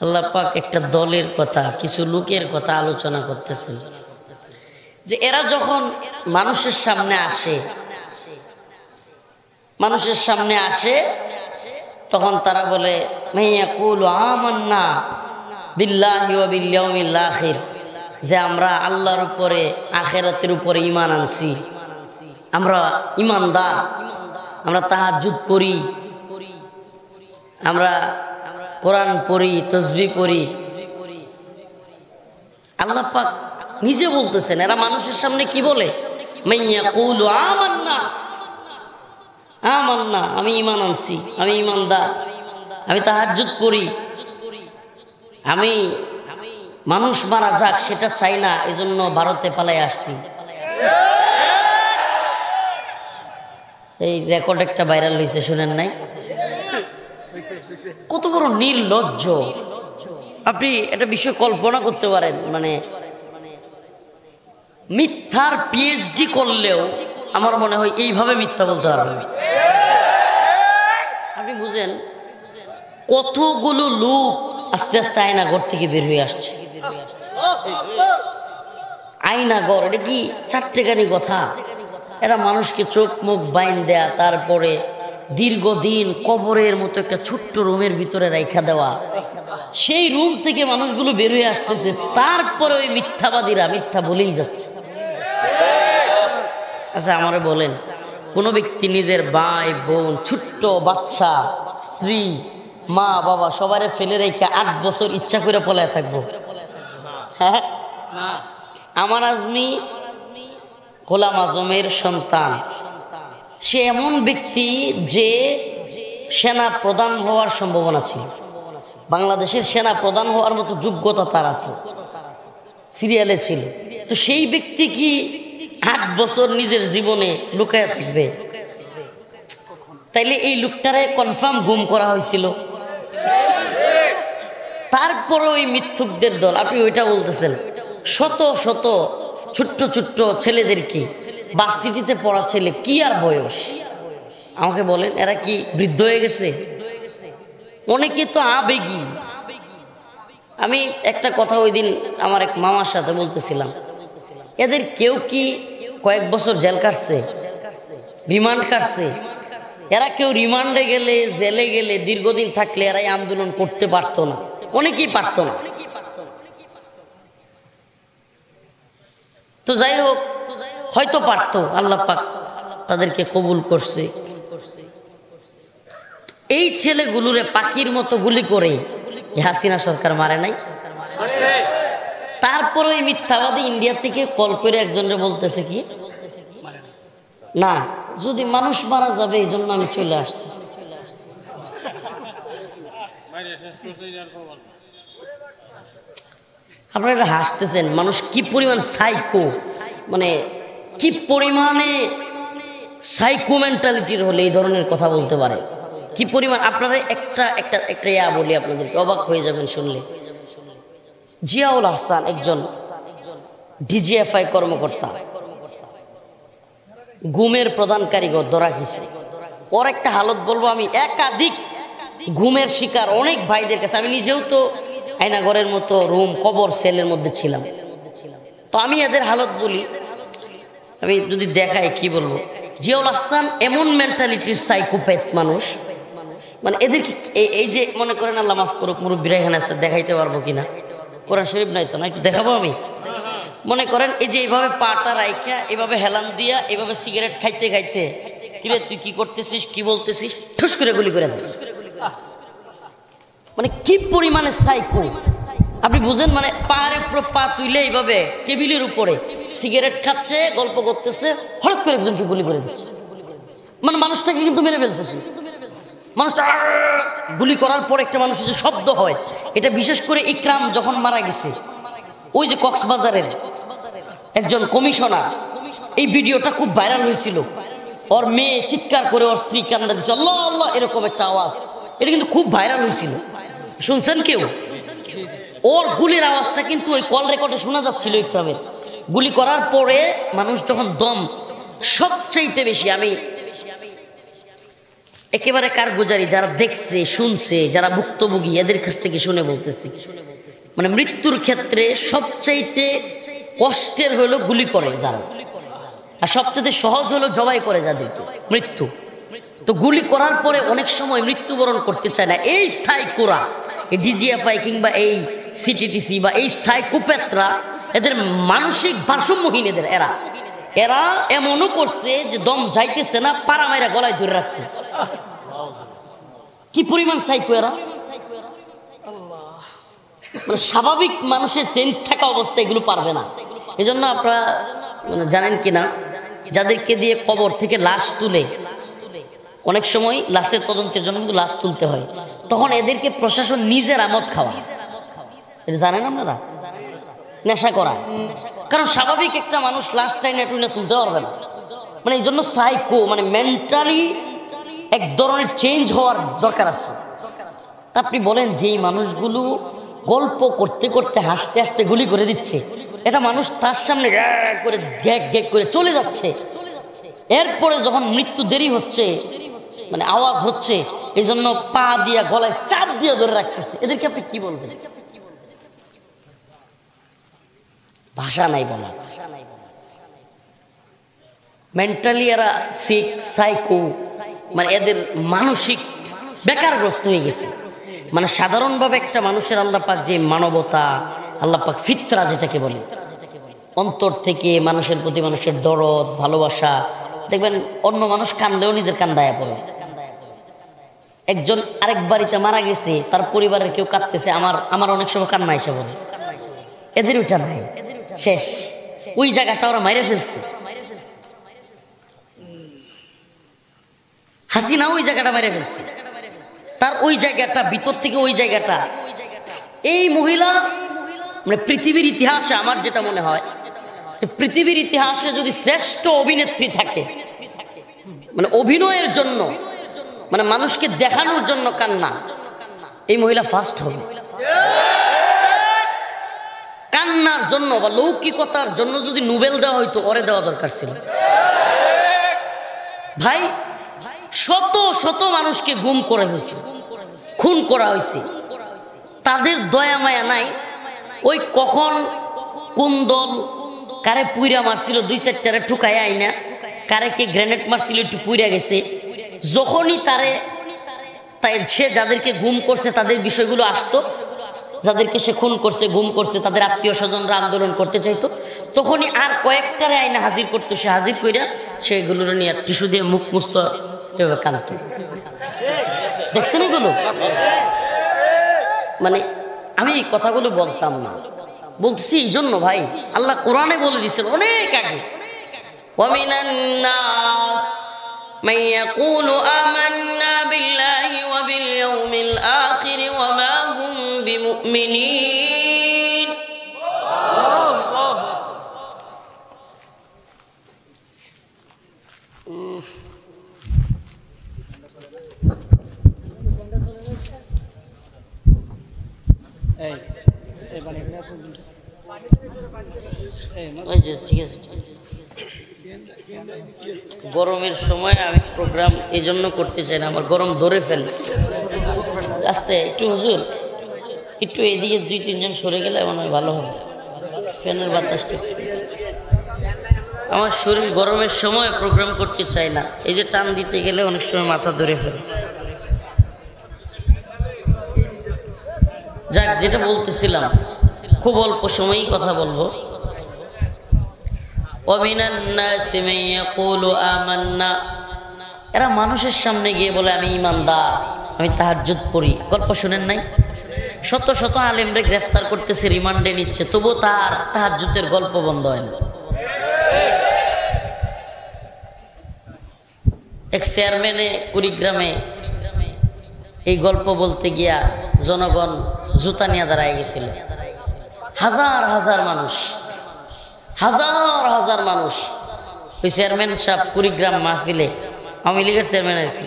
আল্লাহ পাক একটা দলের কথা, কিছু লোকের কথা আলোচনা করতেছেন যে এরা যখন মানুষের সামনে আসে তখন তারা বলে মাইয়াকুলু আমান্না বিল্লাহি ওয়া বিল ইয়াউমিল আখির, যে আমরা আল্লাহর উপরে আখিরাতের উপরে ঈমান আনছি, আমরা ঈমানদার, আমরা তাহাজ্জুদ করি, আমরা কোরআন পড়ি, তাসবিহ পড়ি। আল্লাহ পাক নিজে বলতেছেন এরা মানুষের সামনে কি বলে, মাইয়াকুলু আমান্না, আমান্না, আমি ঈমান আনছি, আমি ঈমানদার, আমি তাহাজ্জুদ করি, আমি মানুষ মারা যাক সেটা চাই না, এজন্য ভারতে পালাই আসছি। এই রেকর্ড একটা ভাইরাল হয়েছে, শুনেন নাই? কত বড় নির্লজ্জ! আপনি একটা বিষয় কল্পনা করতে পারেন, মানে মিথ্যার পিএইচডি করলেও আমার মনে হয় এইভাবে মিথ্যা বলতে পারবেন। আপনি বুঝেন কতগুলো লোক আস্তে আস্তে আয়নাঘর থেকে বের হয়ে আসছে। আয়নাঘর এটা কি চারটেখানি কথা? এরা মানুষকে চোখ মুখ বাইন দেয়া, তারপরে দীর্ঘদিন কবরের মতো একটা ছোট্ট রুমের ভিতরে রাইখা দেওয়া, সেই রুম থেকে মানুষগুলো বের হয়ে আসতেছে, তারপরে ওই মিথ্যাবাদীরা মিথ্যা বলেই যাচ্ছে। আচ্ছা আমারে বলেন, কোনো ব্যক্তি নিজের ভাই বোন, ছোট্ট বাচ্চা, স্ত্রী, মা বাবা সবারে ফেলে রেখে 8 বছর ইচ্ছা করে পলায় থাকবো? হ্যাঁ, আমার আজমি গোলাম আজমের সন্তান, সে এমন ব্যক্তি যে সেনা প্রধান হওয়ার সম্ভাবনা ছিল, বাংলাদেশের সেনা প্রধান হওয়ার মতো যোগ্যতা তার আছে, সিরিয়ালে ছিল। তো সেই ব্যক্তি কি 8 বছর নিজের জীবনে লুকায় থাকবে? তাইলে এই লোকটারে কনফার্ম গুম করা হয়েছিল। তারপরে ওই মিথ্যুকদের দল, আপনি ওইটা বলতেছেন, শত শত ছোট্ট ছোট্ট ছেলেদেরকে, ভার্সিটিতে পড়া ছেলে, কি আর বয়স আমাকে বলেন, এরা কি বৃদ্ধ হয়ে গেছে? অনেকে তো আবেগী। আমি একটা কথা ওই দিন আমার এক মামার সাথে বলতেছিলাম, এদের কেউ কি কয়েক বছর জেল কাটছে, রিমান্ড কাটছে? এরা কেউ রিমান্ডে গেলে, জেলে গেলে, দীর্ঘদিন থাকলে এরাই আন্দোলন করতে পারতো না, অনেকেই পারতো না। তো যাই হোক, হয়তো পারতো, আল্লাহ পাক তাদেরকে কবুল করছে। এই ছেলেগুলোরে পাখির মতো গুলি করে হাসিনা সরকার মারে নাই? তারপরে ওই মিথ্যাবাদী ইন্ডিয়া থেকে কল করে একজনরে বলতেছে কি না, যদি মানুষ মারা যাবে এই জন্য আমি চলে আসছি। আপনারা এটা হাসতেছেন, মানুষ কি পরিমাণ সাইকো, মানে কি পরিমাণে সাইকো মেন্টালিটির হলে এই ধরনের কথা বলতে পারে, কি পরিমাণ। আপনারা একটা ইয়া বলি, আপনাদেরকে অবাক হয়ে যাবেন শুনলে। জিয়াউল হাসান একজন ডিজিএফআই কর্মকর্তা, গুমের প্রধান কারিগর ধরা গেছে। ওর একটা হালত বলবো আমি, একাধিক ঘুমের শিকার অনেক ভাইদের কাছে, আমি নিজেও তো আয়নাঘরের মতো রুম, কবর, সেলের মধ্যে ছিলাম, তো আমি এদের হালত বলি, আমি যদি দেখাই কি বলবো। জিয়াউল হাসান এমন মেন্টালিটির সাইকোপ্যাথ মানুষ, মানে এদেরকে এই যে মনে করেন, আল্লাহ মাফ করুক, মুরব্বীরা এখানে আছে, দেখাইতে পারবো কিনা, কোরআন শরীফ নাই তো, না একটু দেখাবো আমি। মনে করেন এই যে এইভাবে পাটা রাইখা, এভাবে হেলান দিয়া, এভাবে সিগারেট খাইতে খাইতে, কিরে তুই কি করতেছিস, কি বলতেছিস, ঠুস করে গুলি করে দেয়। মানে কি পরিমাণে সাইকো আপনি বুঝেন। মানে পায়ের উপর পা তুইলে এইভাবে টেবিলের উপরে সিগারেট খাচ্ছে, গল্প করতেছে, হঠাৎ করে একজনকে গুলি করে দিচ্ছে। মানে মানুষটাকে কিন্তু মেরে ফেলতেছে। মানুষটা গুলি করার পর একটা মানুষের যে শব্দ হয়, এটা বিশেষ করে ইকরাম যখন মারা গেছে, ওই যে কক্সবাজারের একজন কমিশনার, এই ভিডিওটা খুব ভাইরাল হয়েছিল। ওর মেয়ে চিৎকার করে ওর স্ত্রী কান্না দিচ্ছে, আল্লাহ আল্লাহ, এরকম একটা আওয়াজ, এটা কিন্তু খুব ভাইরাল হয়েছিল। শুনছেন কেউ? ওর গুলির আওয়াজটা কিন্তু ওই কল রেকর্ডে শোনা যাচ্ছিল। ইকরামের গুলি করার পরে মানুষ যখন দম, সবচাইতে বেশি আমি একেবারে কারগুজারি, যারা দেখছে শুনছে, যারা ভুক্তভোগী, এদের কাছ থেকে শুনে বলতেছি। মানে মৃত্যুর ক্ষেত্রে সবচাইতে কষ্টের হলো গুলি করে যারা, আর সবচেয়ে সহজ হলো জবাই করে যাদেরকে মৃত্যু। তো গুলি করার পরে অনেক সময় মৃত্যুবরণ করতে চায় না। এই সাইকোরা, এই ডিজিএফআই কিংবা এই সিটিটিসি বা এই সাইকোপ্যাথরা, এদের মানসিক ভারসাম্যহীন, এরা এরা এমনও করছে যে দম যাইতেছে না, পাড়া মাইরা গলায় ধরে রাখতে। কি পরিমাণ সাইকো এরা! মানে স্বাভাবিক মানুষের সেন্স থাকা অবস্থা এগুলো পারবে না। এই জন্য আপনারা মানে জানেন কিনা, যাদেরকে দিয়ে কবর থেকে লাশ তুলে, অনেক সময় লাশের তদন্তের জন্য কিন্তু লাশ তুলতে হয়, তখন এদেরকে প্রশাসন নিজের আমোদ খাওয়া, এটা জানেন আপনারা, নেশা করা। কারণ স্বাভাবিক একটা মানুষ লাশ টাইনে টুনে তুলতে পারবে না। মানে এই জন্য সাইকো, মানে মেন্টালি এক ধরনের চেঞ্জ হওয়ার দরকার আছে। আপনি বলেন যেই মানুষগুলো গল্প করতে করতে হাসতে হাসতে গুলি করে দিচ্ছে, এটা মানুষ তার সামনে করে গ্যাগ গ্যাগ করে চলে যাচ্ছে, এরপরে যখন মৃত্যু দেরি হচ্ছে, মানে আওয়াজ হচ্ছে, এই জন্য পা দিয়া গলায় চাপ দিয়ে ধরে রাখতেছে, এদেরকে আপনি কি বলবেন? ভাষা নাই বলা। মেন্টালি এরা সিক, সাইকো, মানে এদের মানসিক বেকারগ্রস্ত হয়ে গেছে। মানে সাধারণভাবে একটা মানুষের আল্লাহ পাক যে মানবতা, আল্লাহ পাক ফিতরা যেটাকে বলে, অন্তর থেকে মানুষের প্রতি মানুষের দরদ, ভালোবাসা, দেখবেন অন্য মানুষ কানলেও নিজের কান্দায়া পড়ে। একজন আরেক বাড়িতে মারা গেছে, তার পরিবারের কেউ কাঁদতেছে, আমার অনেক সময় কান্না এসে বলে। এদের ওইটা নাই, শেষ, ওই জায়গাটা ওরা মাইরে ফেলছে। হাসিনা ওই জায়গাটা মেরে ফেলছে, তার ওই জায়গাটা ভিতর থেকে, ওই জায়গাটা। এই মহিলা মানে পৃথিবীর ইতিহাসে আমার যেটা মনে হয় যে পৃথিবীর ইতিহাসে যদি শ্রেষ্ঠ অভিনেত্রী থাকে, মানে অভিনয়ের জন্য, মানে মানুষকে দেখানোর জন্য কান্না, এই মহিলা ফার্স্ট হবে। কান্নার জন্য বা লৌকিকতার জন্য যদি নোবেল দেওয়া হইতো, ওরে দেওয়া দরকার ছিল। ভাই, শত শত মানুষকে গুম করে হয়েছে, খুন করা হয়েছে, তাদের দয়া মায়া নাই। ওই কখন কোন দল কারে পুইরা মারছিল, 2-4টারে ঠুকায় আইনা, কারে কে গ্রেনেড মারছিল, একটু পুইরা গেছে। যখনই তাই সে যাদেরকে গুম করছে তাদের বিষয়গুলো আসতো, যাদেরকে সে খুন করছে, গুম করছে, তাদের আত্মীয় স্বজনরা আন্দোলন করতে চাইতো, তখনই আর কয়েকটারে আইনা হাজির করতো। সে হাজির কইরা সেগুলো নিয়ে টিস্যু দিয়ে মুখ মুছত, কাঁদতো। দেখছেন এগুলো? মানে আমি এই কথাগুলো বলতাম না, বলতেছি এই জন্য ভাই, আল্লাহ কোরআনে বলে দিয়েছেন অনেক আগে, ওয়ামিনান নাস মান ইয়াকুলু আমান্না বিল্লাহি ওয়া বিল ইয়াউমিল আখির ওয়া মা হুম বিমুমিনিন। ঠিক আছে, গরমের সময় আমি প্রোগ্রাম এই জন্য করতে চাই না, আমার গরম ধরে ফেলে। আস্তে একটু, হুজুর একটু এদিকে 2-3 জন সরে গেলে মনে হয় ভালো হবে, ফ্যানের বাতাসটা। আমার শরীর গরমের সময় প্রোগ্রাম করতে চাই না, এই যে টান দিতে গেলে অনেক সময় মাথা ধরে ফেলে। যাক, যেটা বলতেছিলাম, খুব অল্প সময়ই কথা বলবো। এরা মানুষের সামনে গিয়ে বলে আমি ইমানদার, আমি তাহাজ্জুদ পড়ি। গল্প শুনেন নাই? শত শত আলেমরে গ্রেফতার করতেছে, রিমান্ডে নিচ্ছে, তবুও তার তাহাজ্জুদের গল্প বন্ধ হয় না। এক চেয়ারম্যানে কুড়িগ্রামে এই গল্প বলতে গিয়া জনগণ জুতা নিয়ে দাঁড়ায় গেছিল। হাজার হাজার মানুষ, হাজার হাজার মানুষ। ওই চেয়ারম্যান সাহেব কুড়িগ্রাম মাহফিলে, আওয়ামী লীগের চেয়ারম্যান আর কি,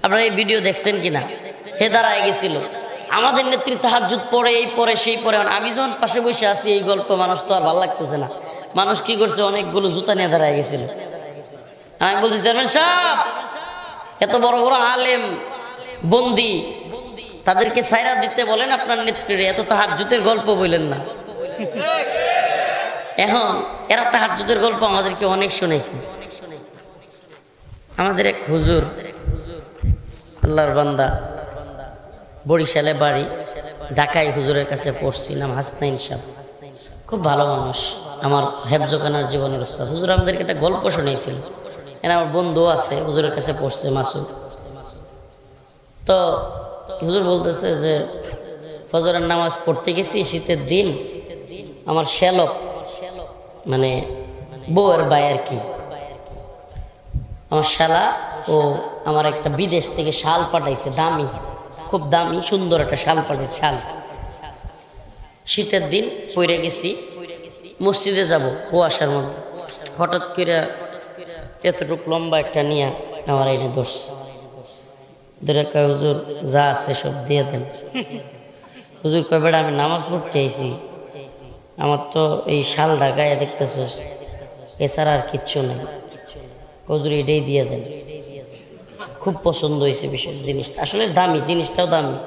আপনারা এই ভিডিও দেখছেন কিনা, হে দাঁড়ায় গেছিল। আমাদের নেত্রী তাহাজ্জুদ পড়ে, এই পরে সেই পরে। আমি যখন পাশে বসে আছি, এই গল্প মানুষ তো আর ভালো লাগতেছে না। মানুষ কি করছে, অনেকগুলো জুতা নিয়ে দাঁড়ায় গেছিল। আমি বলছি, চেয়ারম্যান সাহেব এত বড় বড় আলেম বন্দি, তাদেরকে সায়রা দিতে বলেন আপনার নেত্রীর, এত তাহাজ্জুদের গল্প বললেন না। এখন এরা তাহাজ্জুদের গল্প আমাদেরকে অনেক শুনাইছে। আমাদের এক হুজুর, আল্লাহর বান্দা, বরিশালে বাড়ি, ঢাকায় হুজুরের কাছে পড়ছি, নাম হাসনাইন সাহেব, খুব ভালো মানুষ, আমার হেফজখানার জীবনের উস্তাদ। হুজুর আমাদেরকে একটা গল্প শুনিয়েছিল। এরা আমার বন্ধু আছে, হুজুরের কাছে পড়ছে, মাসুদ। তো হুজুর বলতেছে যে ফজরের নামাজ পড়তে গেছি শীতের দিন, আমার শ্যালক মানে বউয়ের ভাই আর কি, আমার শালা ও আমার একটা বিদেশ থেকে শাল পাঠাইছে, দামি, খুব দামি সুন্দর একটা শাল পাঠাইছে। শাল শীতের দিন পইরে গেছি, মসজিদে যাব কুয়াশার মধ্যে, হঠাৎ করে এতটুক লম্বা একটা নিয়ে আমার এনে ধরছে। ধরে কয় হুজুর যা আছে সব দিয়ে দেন। হুজুর কয় বেড়া আমি নামাজ পড়তে আইছি, আমার তো এই শাল ঢাকায় দেখতেছ, এছাড়া আর কিচ্ছু নেই। হুজুর এটাই দিয়ে দেন। খুব পছন্দ হয়েছে বিষয় জিনিসটা, আসলে দামি, জিনিসটাও দামি,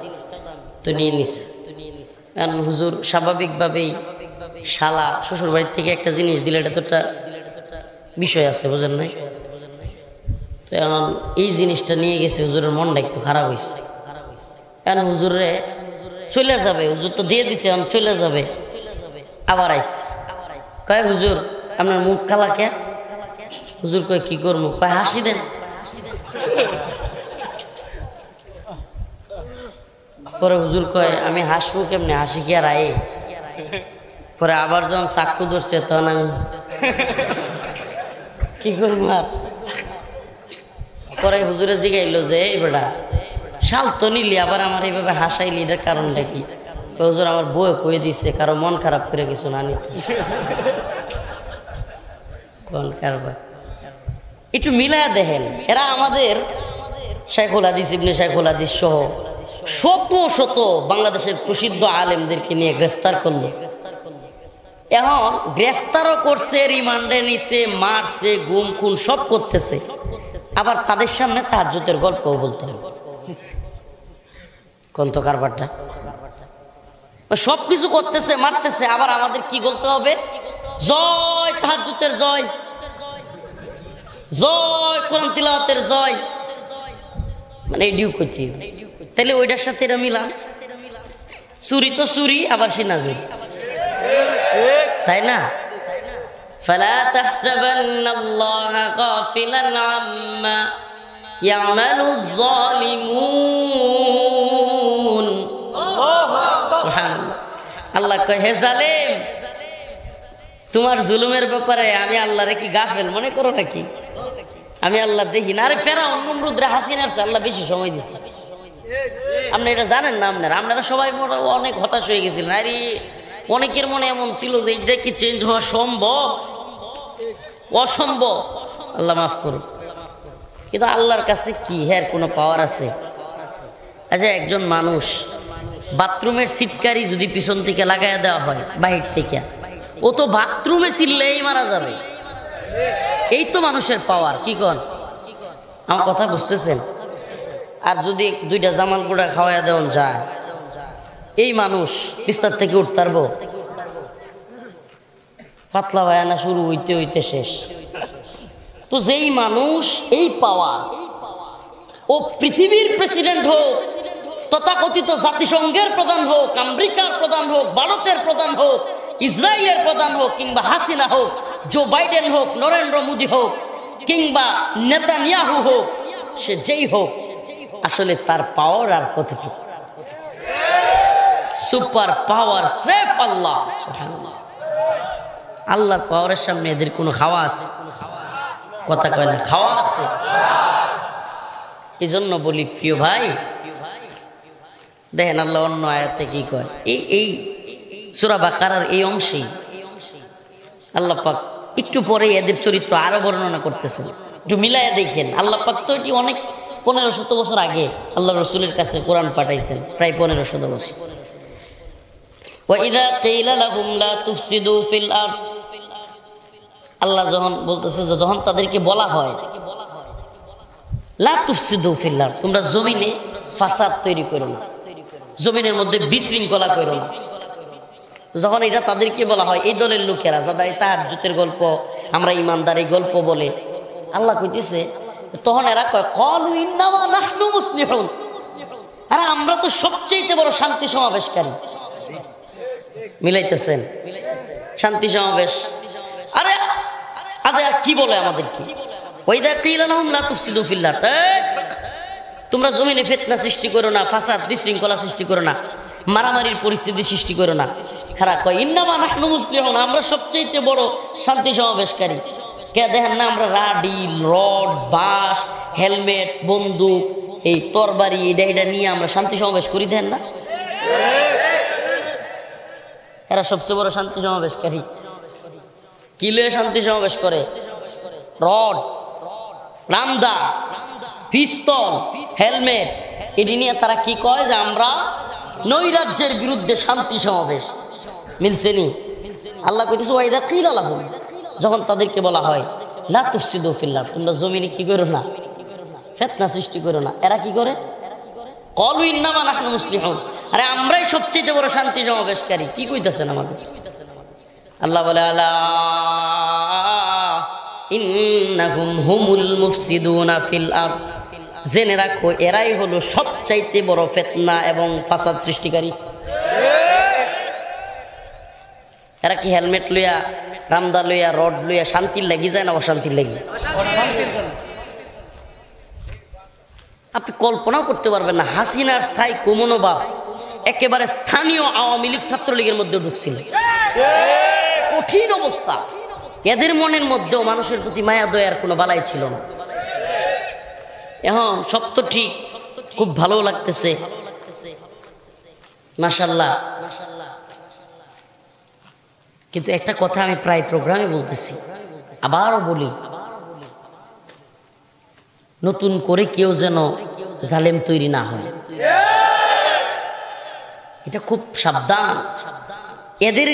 তো নিয়ে নিস। কারণ হুজুর স্বাভাবিকভাবেই শালা শ্বশুর বাড়ির থেকে একটা জিনিস দিলে এটা তো একটা বিষয় আছে, বুঝেন নাই? তো এখন এই জিনিসটা নিয়ে গেছে, হুজুরের মনটা একটু খারাপ হয়েছে। কারণ হুজুরে চলে যাবে, হুজুর তো দিয়ে দিছে, এখন চলে যাবে। আবার আইসে, কয় হুজুর আপনার মুখ কালা কে? হুজুর কয় কি করবো? কয় হাসি দেন। পরে হুজুর কয় আমি হাসবো কেমনে, হাসি কি আর আয়ে? পরে আবার যখন চাকু ধরছে তখন আমি কি করবো আর? পরে হুজুরে জিগাইলো যে এই বেটা শাল তো নিলি, আবার আমার এইভাবে হাসাইলি, এটার কারণটা কি? হুজুর আমার বউয়ে কয়ে দিছে কারো মন খারাপ করে কিছু না নিতে। কোন কারবার একটু মিলায়া দেখেন। এরা আমাদের শাইখুল হাদিস, ইবনে শাইখুল হাদিস সহ শত শত বাংলাদেশের প্রসিদ্ধ আলেমদেরকে নিয়ে গ্রেফতার করলো। এখন গ্রেফতারও করছে, রিমান্ডে নিছে, মারছে, গুম খুন সব করতেছে, আবার তাদের সামনে তাহাজ্জুদের গল্পও বলতে হবে। কোন তো কারবারটা? সবকিছু করতেছে, মারতেছে, আবার আমাদের কি বলতে হবে? জয় তাহাজ্জুদের জয়, জয় কোরআন তিলাওয়াতের জয়, মানে এডিও করছি। তাহলে ওইটার সাথে এরা মিলাম, চুরি তো চুরি, আবার সে নাজুরি, তাই না? ফালা তাহসাবান্নাল্লাহা গাফিলান আম্মা ইয়ামালুজ জালিমুন। সুবহানাল্লাহ। আল্লাহ কয় হে জালেম, তোমার জুলুমের ব্যাপারে আমি আল্লাহরে কি গাফেল মনে করো নাকি? আমি আল্লাহ দেখি না? আরে ফেরাউন নমরুদরে হাসিনার চেয়ে আল্লাহ বেশি সময় দিছে। আপনি এটা জানেন না? আপনারা সবাই অনেক হতাশ হয়ে গেছিলেন। আরে অনেকের মনে এমন ছিল যে এটা কি চেঞ্জ হওয়া সম্ভব? অসম্ভব। আল্লাহ মাফ করুন। কিন্তু আল্লাহর কাছে কি হ্যাঁ কোনো পাওয়ার আছে? আচ্ছা, একজন মানুষ বাথরুমের সিটকারি যদি পিছন থেকে লাগাইয়া দেওয়া হয় বাহির থেকে, ও তো বাথরুমে ছিললেই মারা যাবে। এই তো মানুষের পাওয়ার। কি কন? আমার কথা বুঝতেছেন? আর যদি দুইটা জামাল গুঁড়া খাওয়াইয়া দেওয়া যায়, এই মানুষ বিস্তার থেকে উঠতে পারবো? পাতলা বায়ানা শুরু হইতে হইতে শেষ। তো যেই মানুষ এই পাওয়ার, ও পৃথিবীর প্রেসিডেন্ট হোক, তথাকথিত জাতিসংঘের প্রধান হোক, আমেরিকার প্রধান হোক, ভারতের প্রধান হোক, ইসরায়েলের প্রধান হোক, কিংবা হাসিনা হোক, জো বাইডেন হোক, নরেন্দ্র মোদী হোক, কিংবা নেতানিয়াহু হোক, সে যেই হোক, আসলে তার পাওয়ার আর কতটুকু? সুপার পাওয়ার স্রেফ আল্লাহ। আল্লাহর পাওয়ারের সামনে এদের কোনো খাওয়া আছে? কথা কয় না, খাওয়া আছে। এই জন্য বলি প্রিয় ভাই, দেখেন আল্লাহ অন্য আয়াতে কি কয়। এই সূরা বাকারার এই অংশেই আল্লাহ পাক একটু পরে এদের চরিত্র আরো বর্ণনা করতেছেন। একটু মিলাইয়া দেখেন। আল্লাহ পাক তো এটি অনেক 1500 বছর আগে আল্লাহ রসুলের কাছে কোরআন পাঠাইছেন, প্রায় 1500 বছর। ওয়াইদা কিলা লাহুম লা তুফসিদু ফিল আরদ, আল্লাহ যখন বলতেছে যে যখন তাদেরকে বলা হয় লা তুফসিদু ফিল আরদ, তোমরা জমিনে ফাসাদ তৈরি করো না, জমিনের মধ্যে বিশৃঙ্খলা করো না। যখন এটা তাদেরকে বলা হয়, এই দলের লোকেরা যারা তাহাজ্জুদের গল্প, আমরা ইমানদার এই গল্প বলে, আল্লাহ কইতেছে, তখন এরা কয় ক্বালু ইন্নামা নাহনু মুসলিহুন, আরে আমরা তো সবচেয়ে বড় শান্তি সমাবেশকারী। মিলাইতেছেন শান্তি সমাবেশ, আরে আদে আর কি বলে আমাদেরকে, ওয়াইদা কিলা লাহুম লা তুফসিদু ফিল আরদ, তোমরা জমিনে ফিতনা সৃষ্টি করো না, ফাসাদ বিশৃঙ্খলা সৃষ্টি করো না, মারামারির পরিস্থিতি সৃষ্টি করো না। খারা কয় ইন্নামা নাহনু মুসলিহুন, আমরা সবচেয়ে বড় শান্তি সমাবেশকারী। কে দেখেন না, আমরা রাডি, রড, বাঁশ, হেলমেট, বন্দুক, এই তরবারি, এটা নিয়ে আমরা শান্তি সমাবেশ করি, দেন না? এরা সবচেয়ে বড় শান্তি সমাবেশকারী। কি লয়ে শান্তি সমাবেশ করে? রড, রামদা, পিস্তল, হেলমেট, এটি নিয়ে তারা কি কয় যে আমরা নৈরাজ্যের বিরুদ্ধে শান্তি সমাবেশ। মিলছে নি? আল্লাহ কইতেছে ওয়াইদা কিলা লাহুম, যখন তাদেরকে বলা হয় লা তুফসিদু ফিল আরদ, তোমরা জমিনে কি করো না, ফিতনা সৃষ্টি করো না, এরা কি করে? ক্বালু ইন্নামা নাহনু মুসলিহুন, আরে আমরাই সবচেয়ে বড় শান্তি সমাবেশকারী। কি কইতাছেন আমাদের? আল্লাহ বলে আলা ইন্নাহুম হুমুল মুফসিদুনা ফিল আরদ, জেনে রাখো এরাই হলো সবচাইতে বড় ফিতনা এবং ফাসাদ সৃষ্টিকারী। এরা কি হেলমেট লইয়া, রামদা লইয়া, রড লইয়া শান্তির লাগি যায় না অশান্তির লাগি? আপনি কল্পনাও করতে পারবেন না, হাসিনার সাইকো মনোভাব একেবারে স্থানীয় আওয়ামী লীগ ছাত্রলীগের মধ্যে ঢুকছিল। কঠিন অবস্থা, এদের মনের মধ্যেও মানুষের প্রতি মায়া দয়ার কোনো বালাই ছিল না। এখন সব তো ঠিক, খুব ভালো লাগতেছে, মাশাআল্লাহ। কিন্তু একটা কথা আমি প্রায় প্রোগ্রামে বলতেছি, আবারও বলি, নতুন করে কেউ যেন জালেম তৈরি না হয়, এটা খুব সাবধান। এদের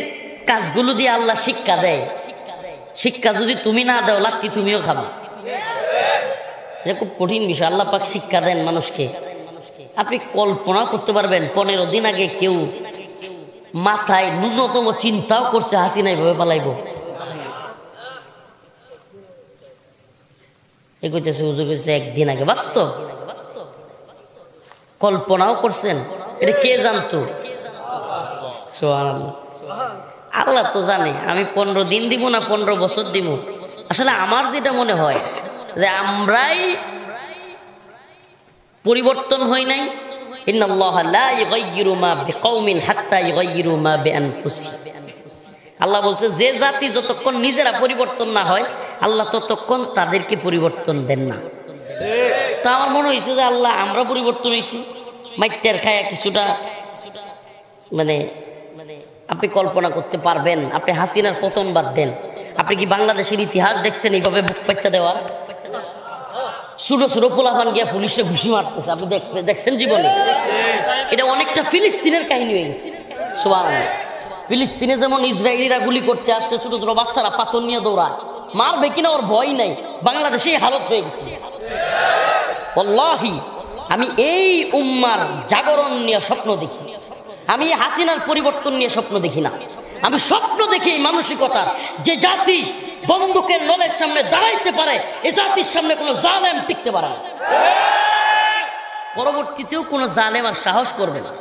কাজগুলো দিয়ে আল্লাহ শিক্ষা দেয়, শিক্ষা যদি তুমি না দাও লাত্তি তুমিও খাবে। এটা খুব কঠিন বিষয়, আল্লাহ পাক শিক্ষা দেন মানুষকে। আপনি কল্পনা করতে পারবেন 15 দিন আগে কেউ মাথায় ন্যূনতম চিন্তাও করছে হাসিনা এইভাবে পালাইব? এ কইতেছে হুজুর কইছে একদিন আগে, বাস্তব কল্পনাও করছেন? এটা কে জানতো? সুবহানাল্লাহ, আল্লাহ তো জানে। আমি 15 দিন দিব না 15 বছর দিব, আসলে আমার যেটা মনে হয় যে আমরাই পরিবর্তন হই নাই। ইন্নাল্লাহা লা ইউগাইয়িরু মা বিকাউমিন হাত্তা ইউগাইয়িরু মা বিআনফুসিহিম, আল্লাহ বলছে যে জাতি যতক্ষণ নিজেরা পরিবর্তন না হয় আল্লাহ ততক্ষণ তাদেরকে পরিবর্তন দেন না। তা আমার মনে হয়েছে যে আল্লাহ আমরা পরিবর্তন হয়েছি, মাইত্যার খায়া কিছুটা, মানে আপনি কল্পনা করতে পারবেন? আপনি হাসিনার পতন বাদ দেন, আপনি কি বাংলাদেশের ইতিহাস দেখছেন এইভাবে বুক পাইতে দেওয়া? ছোটো ছোটো পোলাপান গিয়া পুলিশে ঘুষি মারতেছে, আপনি দেখছেন জীবনে? এটা অনেকটা ফিলিস্তিনের কাহিনী হয়ে গেছে। সুবহানাল্লাহ, ফিলিস্তিনে যেমন ইসরায়েলিরা গুলি করতে আসলে ছোট ছোট বাচ্চারা পাথর নিয়ে দৌড়ায়, মারবে কিনা ওর ভয় নাই। বাংলাদেশে এই হালত হয়ে গেছে। ওয়াল্লাহি আমি এই উম্মার জাগরণ নিয়ে স্বপ্ন দেখি, আমি হাসিনার পরিবর্তন নিয়ে স্বপ্ন দেখি না। আমি স্বপ্ন দেখি এই মানসিকতার, যে জাতি বন্দুকের নলের সামনে দাঁড়াইতে পারে এ জাতির সামনে কোনো জালেম টিকতে পারে না, পরবর্তীতেও কোনো জালেম আর সাহস করবে না।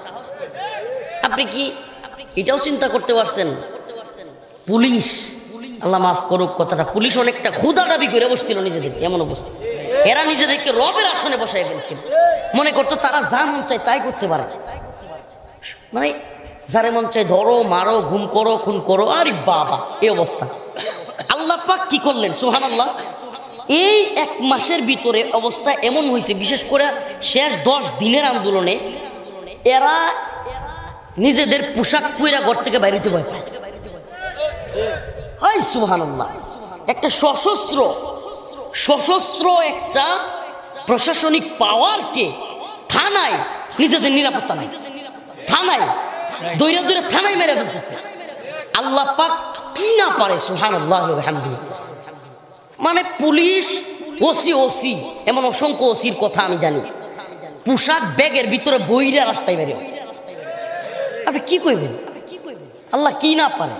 আপনি কি এটাও চিন্তা করতে পারছেন? পুলিশ, আল্লাহ মাফ করুক কথাটা, পুলিশ অনেকটা ক্ষুধা দাবি করে বসছিল নিজেদেরকে, এমন অবস্থা। এরা নিজেদেরকে রবের আসনে বসাই ফেলছিল, মনে করতো তারা যা মন চায় তাই করতে পারে, মানে যারে মন চায় ধরো, মারো, গুম করো, খুন করো। আরে বাবা, এই অবস্থা। আল্লাহ পাক কি করলেন? সুবহানাল্লাহ, এই 1 মাসের ভিতরে অবস্থা এমন হয়েছে, বিশেষ করে শেষ 10 দিনের আন্দোলনে এরা নিজেদের পোশাক পরে ঘর থেকে বাইরে হতে ভয় পায়। সুবহানাল্লাহ, একটা সশস্ত্র একটা প্রশাসনিক পাওয়ারকে থানায়, নিজেদের নিরাপত্তা নাই, থানায় দৌড়ে দৌড়ে থানায় মেরে ফেলতেছে। আল্লাহ পাক কি না পারে, সুবহানাল্লাহ ওয়া বিহামদিহি। মানে পুলিশ ওসি ওসি এমন অসংখ্য ওসির কথা আমি জানি, পোশাক ব্যাগের ভিতরে বইরা রাস্তায় বেরিয়ে। আপনি কি কইবেন? আল্লাহ কি না পারে?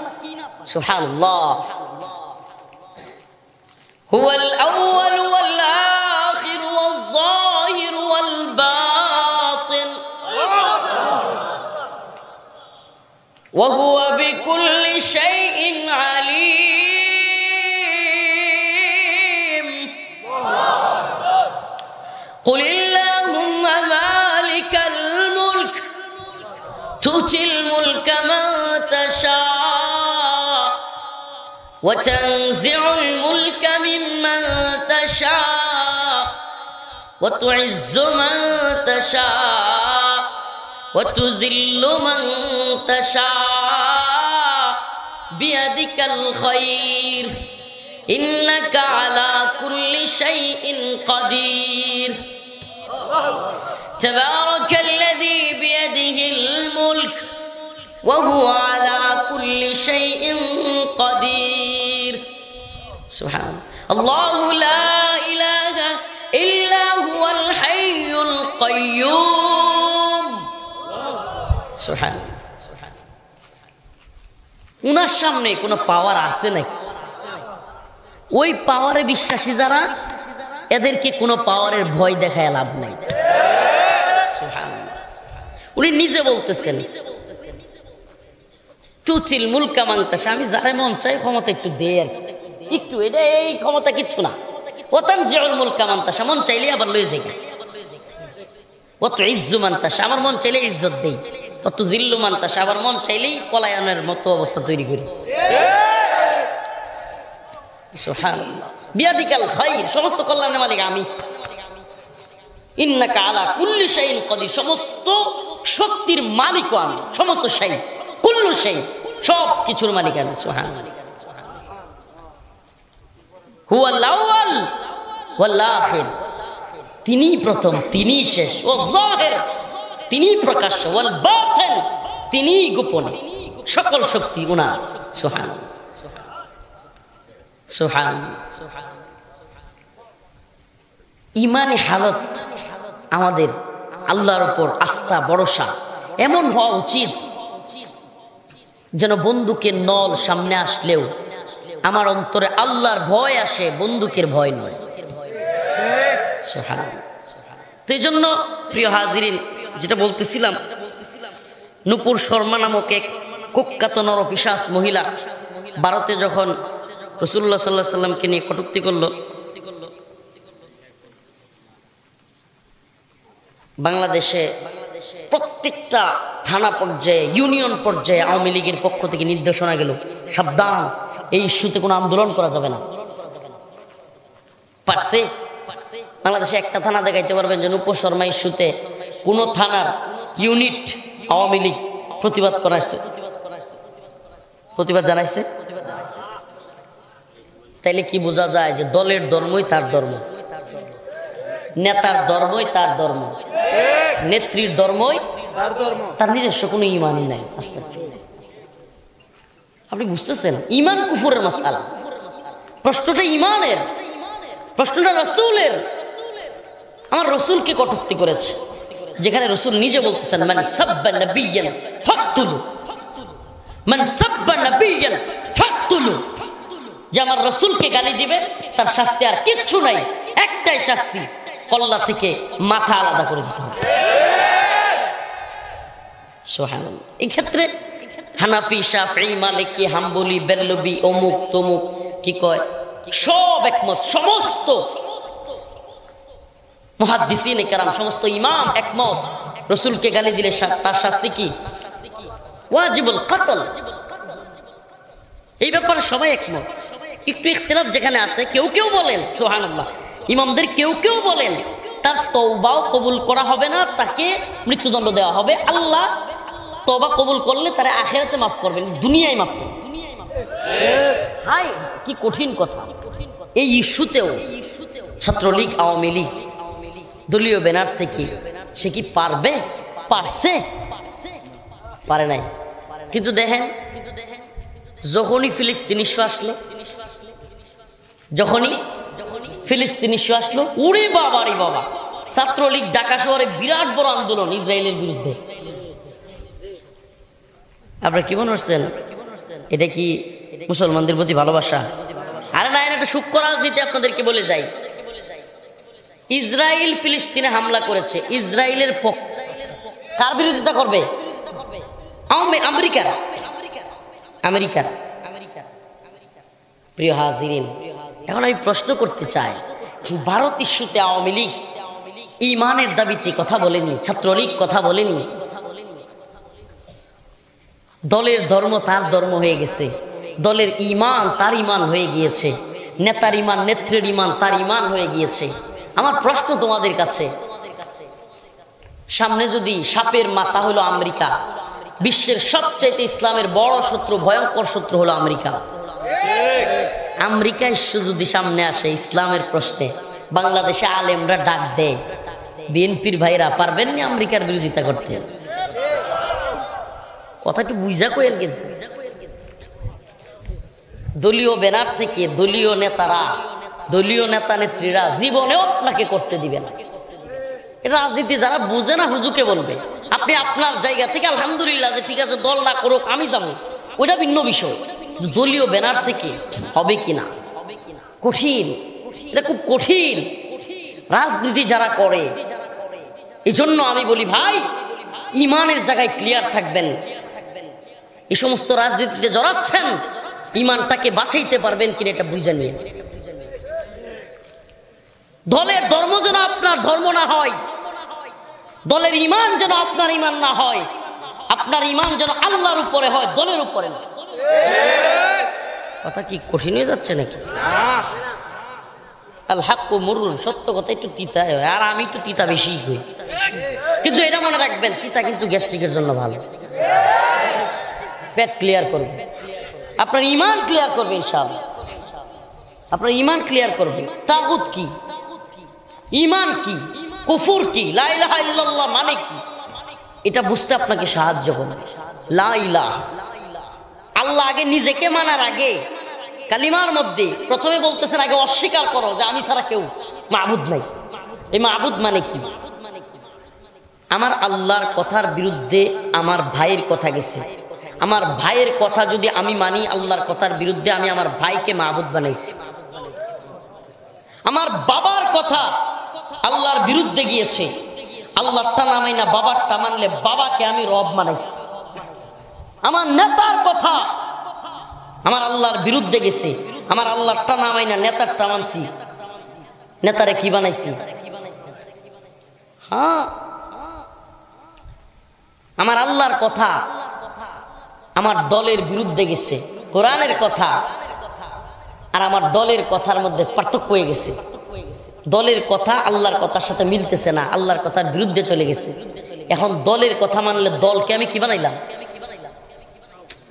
সুবহানাল্লাহ। হুয়াল আউয়াল ওয়াল আখির ওয়াল যাহির ওয়াল বাতিন ওয়া হুয়া বিকুল্লি শাইইন আলীম। قل اللهم مالك الملك تؤتي الملك من تشاء وتنزع الملك ممن تشاء وتعز من تشاء وتذل من تشاء بيدك الخير إنك على كل شيء قدير تبارك الذي بيده الملك وهو على كل شيء قدير سبحان الله لا إله إلا هو الحي القيوم سبحان উনার সামনে কোনো পাওয়ার আছে নাকি? ওই পাওয়ারে বিশ্বাসী যারা, এদেরকে কোনো পাওয়ারের ভয় দেখায় লাভ নাই। উনি নিজে বলতেছেন তুতিল মুলকা মান তাশা, আমি যারে মন চাই ক্ষমতা একটু দেই আর কি, একটু, এটা এই ক্ষমতা কিচ্ছু না। ওয়া তানজিউল মুলকা মান তাশা, মন চাইলে আবার লয়ে যাই। ওয়া তুইজ্জু মান তাশা, আমার মন চাইলে ইজ্জত দেই। ওয়া তুযিল্লু মান তাশা, আবার মন চাইলেই পলায়নের মতো অবস্থা তৈরি করি। সুবহানাল্লাহ। বিয়াদিকাল খায়র, সমস্ত কল্যাণের মালিক আমি। ইন্নাকা আলা কুল্লি শাইইন কাদির, সমস্ত শক্তির মালিকও আমি, সমস্ত শাই, কুল্লু শাই, সব কিছুর মালিক আমি। সুবহানাল্লাহ। হুয়াল আউয়াল ওয়াল আখির, তিনি প্রথম, তিনি শেষ। ওয়াল যাহির, তিনি প্রকাশ্য। ওয়াল বাতিন, তিনি গোপন। সকল শক্তি উনার। সুবহানাল্লাহ সুবহানাল্লাহ। ইমানি হালত আমাদের আল্লাহর উপর আস্থা ভরসা এমন হওয়া উচিত যেন বন্দুকের নল সামনে আসলেও আমার অন্তরে আল্লাহর ভয় আসে, বন্দুকের ভয় নয়। তো এই জন্য প্রিয় হাজিরিন, যেটা বলতেছিলাম, নূপুর শর্মা নামক এক কুখ্যাত নরপিশাচ মহিলা ভারতে যখন রাসূলুল্লাহ সাল্লাল্লাহু আলাইহি সাল্লামকে নিয়ে কটূক্তি করলো, বাংলাদেশে প্রত্যেকটা থানা পর্যায়ে, ইউনিয়ন পর্যায়ে আওয়ামী লীগের পক্ষ থেকে নির্দেশনা গেল, সাবধান, এই ইস্যুতে কোনো আন্দোলন করা যাবে না। পারছে? বাংলাদেশে একটা থানা দেখাইতে পারবেন যে নূপুর শর্মা ইস্যুতে কোন থানার ইউনিট আওয়ামী লীগ প্রতিবাদ করাইছে, প্রতিবাদ জানাইছে? তাইলে কি বোঝা যায় যে দলের ধর্মই তার ধর্ম, নেতার ধর্মই তার ধর্ম, নেত্রীর ধর্মই তার নিজস্ব কোনো ইমানই নাই। আস্তাগফিরুল্লাহ। আপনি বুঝতেছেন? ইমান কুফরের মাসআলা। প্রশ্নটা ইমানের, প্রশ্নটা রাসূলের। আমার রাসূলকে কটূক্তি করেছে, যেখানে রাসূল নিজে বলতেছেন মান সাব্বা নাবিয়্যান ফাকতুলু, মান সাব্বা নাবিয়্যান ফাকতুলু, যে আমার রাসূলকে গালি দিবে তার শাস্তি আর কিচ্ছু নাই, একটাই শাস্তি, কল্লা থেকে মাথা আলাদা করে দিতে হবে। সুবহানাল্লাহ। এই ক্ষেত্রে হানাফি, শাফিঈ, মালিকি, হাম্বলি, বেরলভী, অমুক তমুক কি কয়, সব একমত। সমস্ত মুহাদ্দিসিনে কেরাম, সমস্ত ইমাম একমত, রাসূলকে গালি দিলে তার শাস্তি কি? ওয়াজিবুল কতল। এই ব্যাপারে সবাই একমত। একটু ইখতিলাফ যেখানে আছে, কেউ কেউ বলেন, সুবহানাল্লাহ, ইমামদের কেউ কেউ বলেন তার তওবাও কবুল করা হবে না, তাকে মৃত্যুদণ্ড দেওয়া হবে। আল্লাহ তওবা কবুল করলে তারা আখিরাতে মাফ করবেন, দুনিয়ায় মাফ করবেন। হাই, কি কঠিন কথা। এই ইস্যুতেও ছাত্রলীগ, আওয়ামী লীগ দলীয় ব্যানার থেকে সে কি পারবে? পারছে? পারে নাই। কিন্তু দেখেন, যখনই ফিলিস্তিন ইস্যু আসলো, যখনই ফিলিস্তিন ইস্যু আসলো, উড়ে বাবা রে বাবা, ছাত্রলীগ ঢাকা শহরে বিরাট বড় আন্দোলন ইসরায়েলের বিরুদ্ধে। আপনারা কি মনে করছেন এটা কি মুসলমানদের প্রতি ভালোবাসা? আরে না, একটা সূক্ষ্ম রাজনীতি আপনাদেরকে বলে যাই। ইসরায়েল ফিলিস্তিনে হামলা করেছে, ইসরায়েলের কার বিরোধিতা করবে? আমেরিকার। আমেরিকার। প্রিয় হাজিরিন, এখন আমি প্রশ্ন করতে চাই, ভারত ইস্যুতে আওয়ামী লীগ ইমানের দাবিতে কথা বলেনি, ছাত্রলীগ কথা বলেনি। দলের ধর্ম তার ধর্ম হয়ে গেছে, দলের ইমান তার ইমান হয়ে গিয়েছে, নেতার ইমান নেত্রীর ইমান তার ইমান হয়ে গিয়েছে। আমার প্রশ্ন তোমাদের কাছে, সামনে যদি সাপের মাথা হলো আমেরিকা, বিশ্বের সবচেয়ে ইসলামের বড় শত্রু, ভয়ঙ্কর শত্রু হলো আমেরিকা। আমেরিকা ইস্যু যদি সামনে আসে ইসলামের প্রশ্নে, বাংলাদেশে আলেমরা ডাক দেয়, বিএনপির ভাইরা পারবেন না আমেরিকার বিরোধিতা করতে? কথা একটু বুঝা কইেন। কিন্তু দলীয় ব্যানার থেকে দলীয় নেতারা, দলীয় নেতা নেত্রীরা জীবনেও আপনাকে করতে দিবে না। এটা রাজনীতি যারা বুঝে না হুজুকে বলবে। আপনি আপনার জায়গা থেকে আলহামদুলিল্লাহ যে ঠিক আছে দল না করুক আমি যাবো, ওইটা ভিন্ন বিষয়। দলীয় ব্যানার থেকে হবে কিনা কঠিন, এটা খুব কঠিন রাজনীতি যারা করে। এই জন্য আমি বলি ভাই, ইমানের জায়গায় ক্লিয়ার থাকবেন। এই সমস্ত রাজনীতিতে জড়াচ্ছেন, ইমানটাকে বাঁচাইতে পারবেন কিনা এটা বুঝে নিয়ে। দলের ধর্ম যেন আপনার ধর্ম না হয়, দলের ইমান যেন আপনার ইমান না হয়, আপনার ইমান যেন আল্লাহর উপরে হয়, দলের উপরে না। কথা কি কঠিন হয়ে যাচ্ছে নাকি? আল হাক্কু মুরুন, সত্য কথা একটু তিতা হয়, আর আমি একটু তিতা বেশি করি। কিন্তু এটা মনে রাখবেন, তিতা কিন্তু গ্যাস্ট্রিকের জন্য ভালো, পেট ক্লিয়ার করবে, আপনার ইমান ক্লিয়ার করবে ইনশাআল্লাহ। আপনার ইমান ক্লিয়ার করবে। তাগুত কি, ইমান কি, কুফর কি, লা ইলাহা ইল্লাল্লাহ মানে কি, এটা বুঝতে আপনাকে সাহায্য করবে। লা ইলাহা, আল্লাহ আগে নিজেকে মানার আগে কালিমার মধ্যে প্রথমে বলতেছেন আগে অস্বীকার করো যে আমি ছাড়া কেউ মাবুদ নাই। এই মাবুদ মানে কি? আমার আল্লাহর কথার বিরুদ্ধে আমার ভাইয়ের কথা গেছে, আমার ভাইয়ের কথা যদি আমি মানি আল্লাহর কথার বিরুদ্ধে, আমি আমার ভাইকে মাবুদ বানাইছি। আমার বাবার কথা আল্লাহর বিরুদ্ধে গিয়েছে, আল্লাহরটা না মাইনা বাবারটা মানলে বাবাকে আমি রব মানাইছি। আমার নেতার কথা আমার আল্লাহর বিরুদ্ধে গেছে, আমার আল্লাহরটা না মাইনা নেতারটা মানছি, নেতারে কি বানাইছি? হ্যাঁ, আমার আল্লাহর কথা আমার দলের বিরুদ্ধে গেছে, কোরআনের কথা আর আমার দলের কথার মধ্যে পার্থক্য হয়ে গেছে। দলের কথা আল্লাহর কথার সাথে মিলতেছে না, আল্লাহর কথার বিরুদ্ধে চলে গেছে। এখন দলের কথা মানলে দলকে আমি কি বানাইলাম?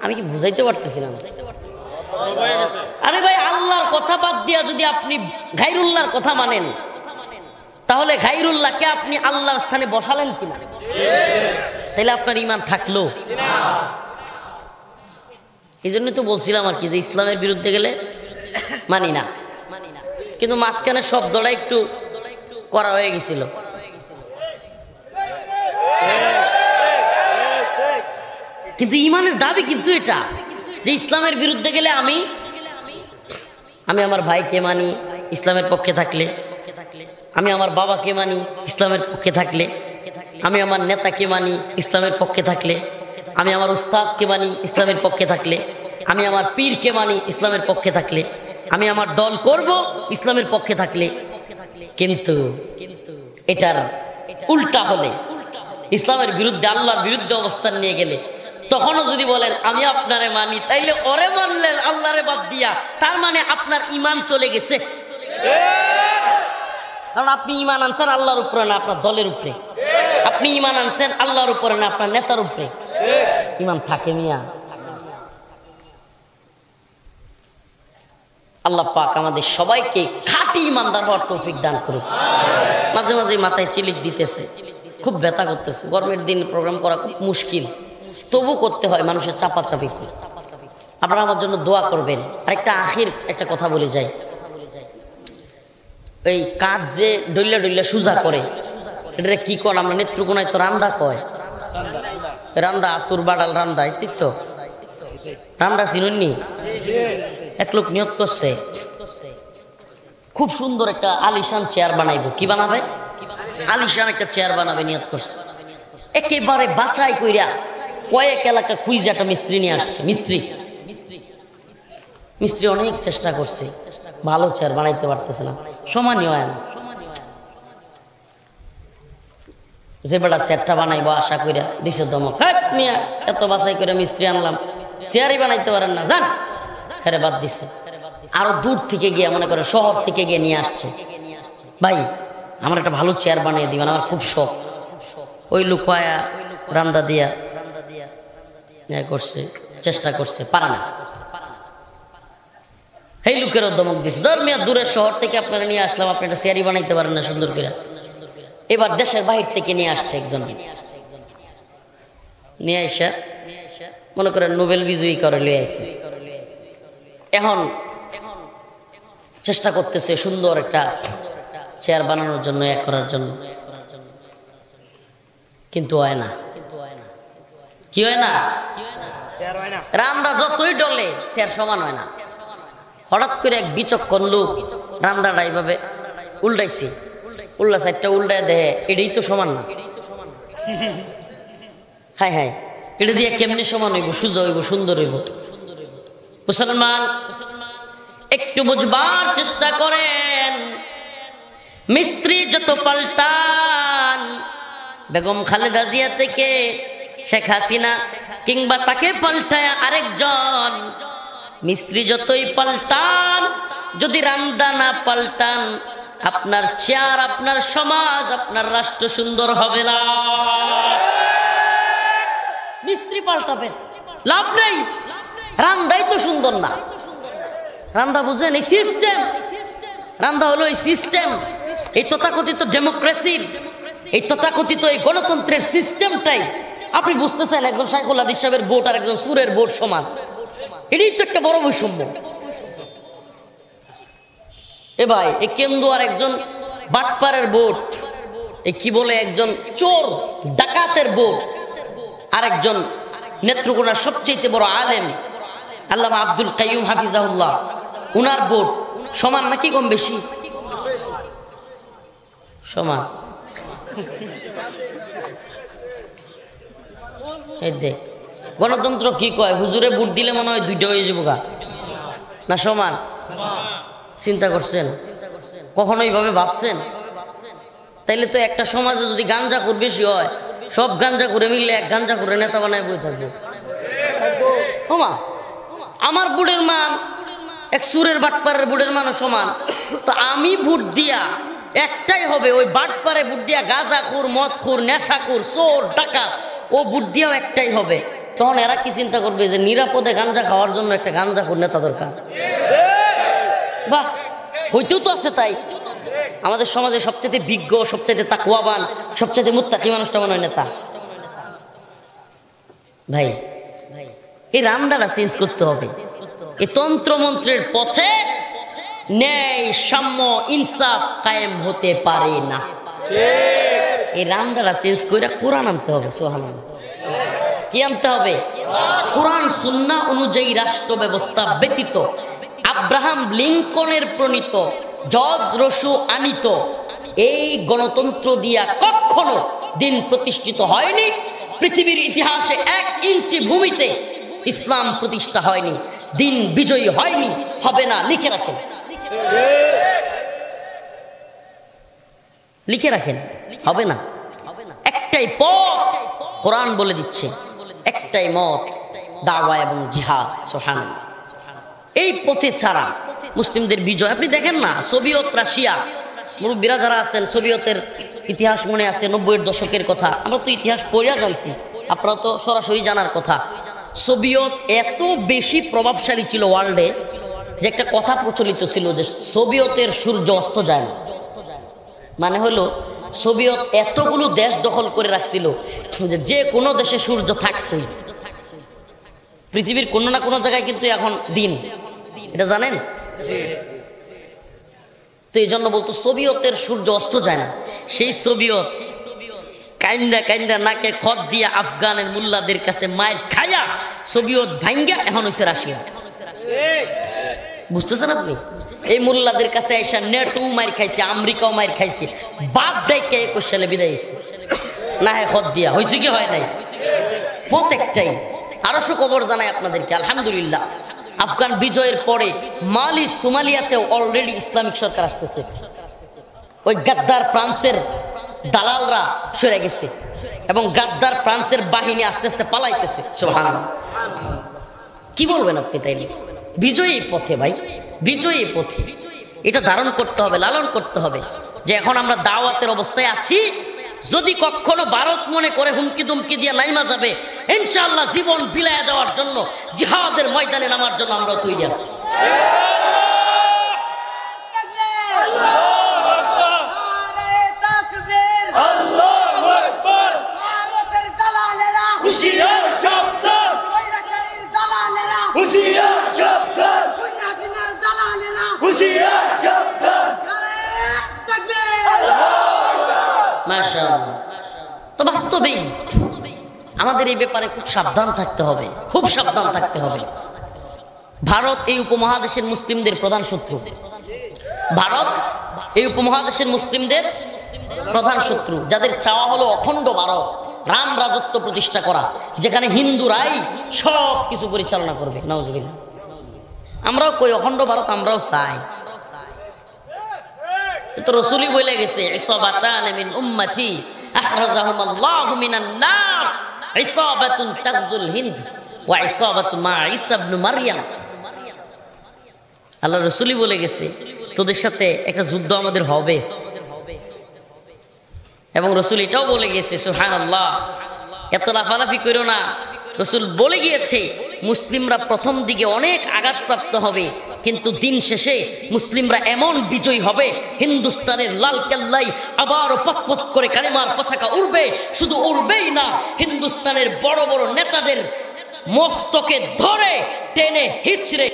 আমি কি বুঝাইতে পারতেছিলাম? আরে ভাই, আল্লাহর কথা বাদ দিয়া যদি আপনি গায়রুল্লাহর কথা মানেন, তাহলে গায়রুল্লাহকে আপনি আল্লাহর স্থানে বসালেন কিনা? তাহলে আপনার ঈমান থাকলো? এই জন্য তো বলছিলাম আর কি, যে ইসলামের বিরুদ্ধে গেলে মানি না, কিন্তু মাঝখানে শব্দটা একটু করা হয়ে গেছিল। কিন্তু ইমানের দাবি কিন্তু এটা, যে ইসলামের বিরুদ্ধে গেলে আমি আমার ভাইকে মানি ইসলামের পক্ষে থাকলে, আমি আমার বাবাকে মানি ইসলামের পক্ষে থাকলে, আমি আমার নেতাকে মানি ইসলামের পক্ষে থাকলে, আমি আমার উস্তাদকে মানি ইসলামের পক্ষে থাকলে, আমি আমার পীরকে মানি ইসলামের পক্ষে থাকলে, আমি আমার দল করব ইসলামের পক্ষে থাকলে। কিন্তু এটার উল্টা হলে, ইসলামের বিরুদ্ধে আল্লাহর বিরুদ্ধে অবস্থান নিয়ে গেলে, তখনও যদি বলেন আমি আপনারে মানি, তাইলে ওরে মানলেন আল্লাহরে বাদ দিয়া, তার মানে আপনার ঈমান চলে গেছে। কারণ আপনি ঈমান আনছেন আল্লাহর উপরে না আপনার দলের উপরে, আপনি ঈমান আনছেন আল্লাহর উপরে না আপনার নেতার উপরে। ঈমান থাকে মিয়া। আল্লাহ পাক আমাদের সবাইকে খাঁটি ঈমানদার হওয়ার তৌফিক দান করুক। মাঝে মাঝে মাথায় চিলিক দিতেছে, খুব ব্যথা করতেছে, গরমের দিন প্রোগ্রাম করা খুব মুশকিল, তবু করতে হয় মানুষের চাপাচাপিতে। আপনারা আমার জন্য দোয়া করবেন। আরেকটা আখির একটা কথা বলে যাই, এই কাঠ যে ডইলা ডইলা সুজা করে, এটা কি কর আমরা নেত্রকোনায় তো রান্দা কয়, রান্দা আতুর বাড়াল রান্দা, এই তো রান্দা চিনুননি। এক লোক নিয়ত করছে খুব সুন্দর একটা আলিশান চেয়ার বানাইবো। কি বানাবে? আলিশান একটা চেয়ার বানাবে নিয়ত করছে। একেবারে বাছাই কইরা কয়েক এলাকা খুঁজে একটা মিস্ত্রি নিয়ে আসছে। মিস্ত্রি অনেক চেষ্টা করছে, ভালো চেয়ার বানাইতে পারতেছে না, সমানই হয় না। যে বেটা চেয়ারটা বানাইবো আশা কইরা দিছে ধমক, মিয়া এত বাছাই করে মিস্ত্রি আনলাম, চেয়ারই বানাইতে পারেন না, যান। হ্যাঁ বাদ দিছে। আরো দূর থেকে গিয়ে মনে করে শহর থেকে গিয়ে নিয়ে আসছে, ভাই আমার একটা ভালো চেয়ার বানিয়ে দিবেন, আমার খুব শখ। ওই লোক আয়া রান্দা দিয়া করছে, চেষ্টা করছে, পারে না। এই লোকেরও ধমক দিচ্ছে, ধর মিয়া দূরের শহর থেকে আপনারা নিয়ে আসলাম, আপনি একটা চেয়ারই বানাইতে পারেন না সুন্দর করে। এবার দেশের বাহির থেকে নিয়ে আসছে একজন, নিয়ে আসা মনে করেন নোবেল বিজয়ী করে লিয়ে আসছে। এখন চেষ্টা করতেছে সুন্দর একটা চেয়ার বানানোর জন্য, এক করার জন্য, কিন্তু হয় না। কি হয় না? রান্দা যতই ডলে চেয়ার সমান হয় না। হঠাৎ করে এক বিচক্ষণ লোক রান্দাটা এইভাবে উল্টাইছে, উল্টা সাইডটা উল্টায় দেহে এটাই তো সমান না। হায় হায়, এটা দিয়ে কেমনি সমান হইব, সুজা হইব, সুন্দর হইব? মুসলমান একটু বুঝবার চেষ্টা করেন। মিস্ত্রি যত পাল্টান, বেগম খালেদা জিয়া থেকে শেখ হাসিনা কিংবা তাকে পাল্টায় আরেকজন, মিস্ত্রি যতই পাল্টান, যদি রান্দা না পাল্টান, আপনার চেয়ার, আপনার সমাজ, আপনার রাষ্ট্র সুন্দর হবে না। মিস্ত্রি পাল্টাবে লাভ নেই, রান্দাই তো সুন্দর না। রান্দা বুঝেন? এই সিস্টেম, রান্দা হলো এই সিস্টেম, এই তথাকথিত ডেমোক্রেসির, এই তথাকথিত এই গণতন্ত্রের সিস্টেমটাই আপনি বুঝতেছেন। একজন শাইখুল হাদিস সাহেবের ভোট আর একজন সুরের ভোট সমান, এটাই তো একটা বড় বৈষম্য। এ ভাই, এই কেন্দু আর একজন বাটপারের ভোট, এই কি বলে একজন চোর ডাকাতের ভোট, আর একজন নেত্রকোনার সবচেয়ে বড় আলেম আল্লামা আব্দুল কাইয়ুম হাফিজাহুল্লাহ, উনার ভোট সমান নাকি কম বেশি? সমান। এই দেখ গণতন্ত্র কি কয়, হুজুরে ভোট দিলে মনে হয় দুইটা হয়ে যাবো গা, না সমান? চিন্তা করছেন কখনো এইভাবে ভাবছেন? তাইলে তো একটা সমাজে যদি গাঞ্জাখোর বেশি হয়, সব গাঞ্জাখোরে মিললে এক গাঞ্জাখোরে নেতা বানায় বই থাকবে। ওমা, আমার বুড়ের মান এক সুরের বাটপারের বুড়ের মানও সমান, তো আমি ভোট দিয়া একটাই হবে, ওই বাটপারে ভোট দিয়া গাঁজাখোর, মদখোর, নেশাখোর, চোর ডাকাত, ও ভোট দিয়াও একটাই হবে। তখন এরা কি চিন্তা করবে যে নিরাপদে গাঞ্জা খাওয়ার জন্য একটা গাঞ্জাখোর নেতা দরকার। বাহ, হইতেও তো আছে তাই। আমাদের সমাজে সবচেয়ে বিজ্ঞ, সবচেয়ে তাকওয়াবান, সবচেয়ে মুত্তাকি মানুষটা মনে হয় নেতা। ভাই, এই রান্দাটা চেঞ্জ করতে হবে। এই তন্ত্রমন্ত্রের পথে ন্যায়, সাম্য, ইনসাফ কায়েম হতে পারে না। এই রান্দাটা চেঞ্জ করে কোরআন আনতে হবে। সুবহানাল্লাহ। কি আনতে হবে? কোরআন সুন্নাহ অনুযায়ী রাষ্ট্র ব্যবস্থা ব্যতীত আব্রাহাম লিঙ্কনের প্রণীত, জর্জ রসু আনিত এই গণতন্ত্র দিয়া কখনো দিন প্রতিষ্ঠিত হয়নি। পৃথিবীর ইতিহাসে 1 ইঞ্চি ভূমিতে ইসলাম প্রতিষ্ঠা হয়নি, দিন বিজয়ী হয়নি, হবে না। লিখে রাখেন, লিখে রাখেন, হবে না। একটাই পথ কোরআন বলে দিচ্ছে, একটাই মত, দাওয়া এবং জিহাদ। সুবহানাল্লাহ। এই পথে ছাড়া মুসলিমদের বিজয়। আপনি দেখেন না, সোভিয়েত রাশিয়া, মুরব্বীরা যারা আছেন, সোভিয়েতের ইতিহাস মনে আছে, 90-এর দশকের কথা। আমরা তো ইতিহাস পড়িয়া জানছি, আপনারা তো সরাসরি জানার কথা। সোভিয়েত এত বেশি প্রভাবশালী ছিল ওয়ার্ল্ডে যে একটা কথা প্রচলিত ছিল যে সোভিয়েতের সূর্য অস্ত যায় না। মানে হলো সোভিয়েত এতগুলো দেশ দখল করে রাখছিল যে কোনো দেশে সূর্য থাকতই। পৃথিবীর কোনো না কোনো জায়গায় কিন্তু এখন দিন, এটা জানেন? তো এই জন্য বলতো সোভিয়তের সূর্য অস্ত যায় না। সেই সোভিয়ত কাইন্দা কাইন্দা নাকে খত দিয়া আফগানের মুল্লাদের কাছে মায়ের খায়া সোভিয়ত ভাঙ্গা এখন হয়েছে রাশিয়া। বুঝতেছেন আপনি? এই মুল্লাদের কাছে এসে নেটও মার খাইছে, আমেরিকাও মার খাইছে, বাদ ডাইকে 21 সালে বিদায় হয়েছে না হ্যাঁ খত দিয়া। হয়েছে কি হয় নাই? প্রত্যেকটাই। আরো সুখবর জানাই আপনাদেরকে, আলহামদুলিল্লাহ আফগান বিজয়ের পরে মালি সোমালিয়াতেও অলরেডি ইসলামিক সরকার আসতেছে। ওই গাদ্দার ফ্রান্সের দালালরা সরে গেছে এবং গাদ্দার ফ্রান্সের বাহিনী আস্তে আস্তে পালাইতেছে। সুবহানাল্লাহ। কি বলবেন আপনি? তাইলে বিজয়ী পথে ভাই, বিজয়ী পথে। এটা ধারণ করতে হবে, লালন করতে হবে যে এখন আমরা দাওয়াতের অবস্থায় আছি। যদি কখনো ভারত মনে করে হুমকি দুমকি দিয়ে নাইমা যাবে, ইনশাআল্লাহ জীবন বিলায়া দেওয়ার জন্য, জিহাদের ময়দানে নামার জন্য আমরা তৈরি আছি। তো বাস্তবেই আমাদের এই ব্যাপারে খুব সাবধান থাকতে হবে, খুব সাবধান থাকতে হবে। ভারত এই উপমহাদেশের মুসলিমদের প্রধান শত্রু। ভারত এই উপমহাদেশের মুসলিমদের প্রধান শত্রু, যাদের চাওয়া হলো অখণ্ড ভারত, রাম রাজত্ব প্রতিষ্ঠা করা, যেখানে হিন্দুরাই সব কিছু পরিচালনা করবে। নাউজুবিল্লাহ। আমরাও কই অখণ্ড ভারত, আমরাও চাই। তো রাসূলই বলে গেছে, ইসাবাতান মিন উম্মতি আহরাজাহুমুল্লাহু মিনান নার, ইসাবাতুন তাগজুল হিন্দ ওয়া ইসাবাতু মা ঈসা ইবনে মারইয়াম। আল্লাহ রাসূলই বলে গেছে তোদের সাথে একটা যুদ্ধ আমাদের হবে। এবং রাসূল এটাও বলে গেছে, সুবহানাল্লাহ, এত লাফালাফি করো না। রাসূল বলে গিয়েছে মুসলিমরা প্রথম দিকে অনেক আঘাতপ্রাপ্ত হবে, কিন্তু দিন শেষে মুসলিমরা এমন বিজয়ী হবে, হিন্দুস্তানের লাল কেল্লায় আবারও পথ করে কালেমার পতাকা উড়বে। শুধু উড়বেই না, হিন্দুস্তানের বড় বড় নেতাদের মস্তকে ধরে টেনে হিচড়ে